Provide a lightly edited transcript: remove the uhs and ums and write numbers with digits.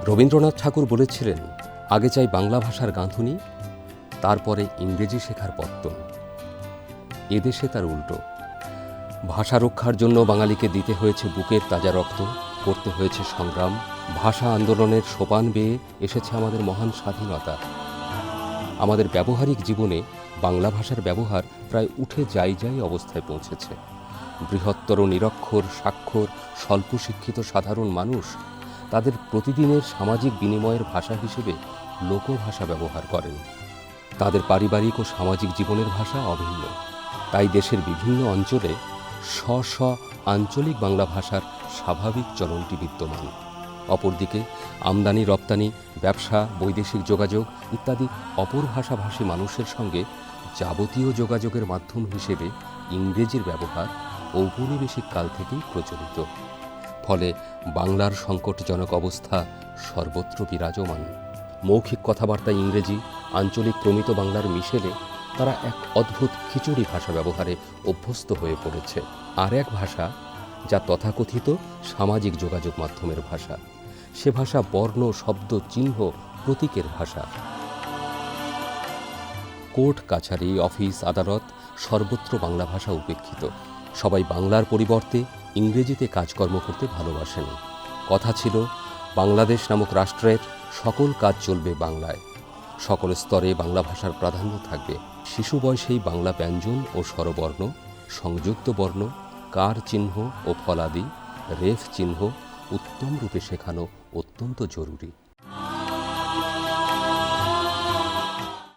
রবীন্দ্রনাথ ঠাকুর বলেছিলেন, আগে চাই বাংলা ভাষার গাঁথুনি, তারপরে ইংরেজি শেখার পত্তন। এদেশে তার উল্টো। ভাষা রক্ষার জন্য বাঙালিকে দিতে হয়েছে বুকের তাজা রক্ত, করতে হয়েছে সংগ্রাম। ভাষা আন্দোলনের সোপান বেয়ে এসেছে আমাদের মহান স্বাধীনতা। আমাদের ব্যবহারিক জীবনে বাংলা ভাষার ব্যবহার প্রায় উঠে যাই অবস্থায় পৌঁছেছে। বৃহত্তর নিরক্ষর, স্বাক্ষর, স্বল্প শিক্ষিত সাধারণ মানুষ তাদের প্রতিদিনের সামাজিক বিনিময়ের ভাষা হিসেবে লোকভাষা ব্যবহার করেন। তাদের পারিবারিক ও সামাজিক জীবনের ভাষা অভিন্ন। তাই দেশের বিভিন্ন অঞ্চলে স্ব আঞ্চলিক বাংলা ভাষার স্বাভাবিক চলনটি বিদ্যমান। অপরদিকে আমদানি রপ্তানি, ব্যবসা, বৈদেশিক যোগাযোগ ইত্যাদি অপর ভাষাভাষী মানুষের সঙ্গে যাবতীয় যোগাযোগের মাধ্যম হিসেবে ইংরেজির ব্যবহার ঔপনিবেশিক কাল থেকেই প্রচলিত। ফলে বাংলার সংকটজনক অবস্থা সর্বত্র বিরাজমান। মৌখিক কথাবার্তায় ইংরেজি, আঞ্চলিক প্রমিত বাংলার মিশেলে তারা এক অদ্ভুত খিচুড়ি ভাষা ব্যবহারে অভ্যস্ত হয়ে পড়েছে। আর এক ভাষা যা তথাকথিত সামাজিক যোগাযোগ মাধ্যমের ভাষা, সে ভাষা বর্ণ, শব্দ, চিহ্ন, প্রতীকের ভাষা। কোর্ট কাছারি, অফিস, আদালত সর্বত্র বাংলা ভাষা উপেক্ষিত। সবাই বাংলার পরিবর্তে ইংরেজিতে কাজকর্ম করতে ভালোবাসেন। কথা ছিল, বাংলাদেশ নামক রাষ্ট্রের সকল কাজ চলবে বাংলায়। সকল স্তরে বাংলা ভাষার প্রাধান্য থাকবে। শিশু বয়সেই বাংলা ব্যঞ্জন ও স্বরবর্ণ, সংযুক্ত বর্ণ, কার চিহ্ন ও ফলাদি, রেফ চিহ্ন উত্তম রূপে শেখানো অত্যন্ত জরুরি।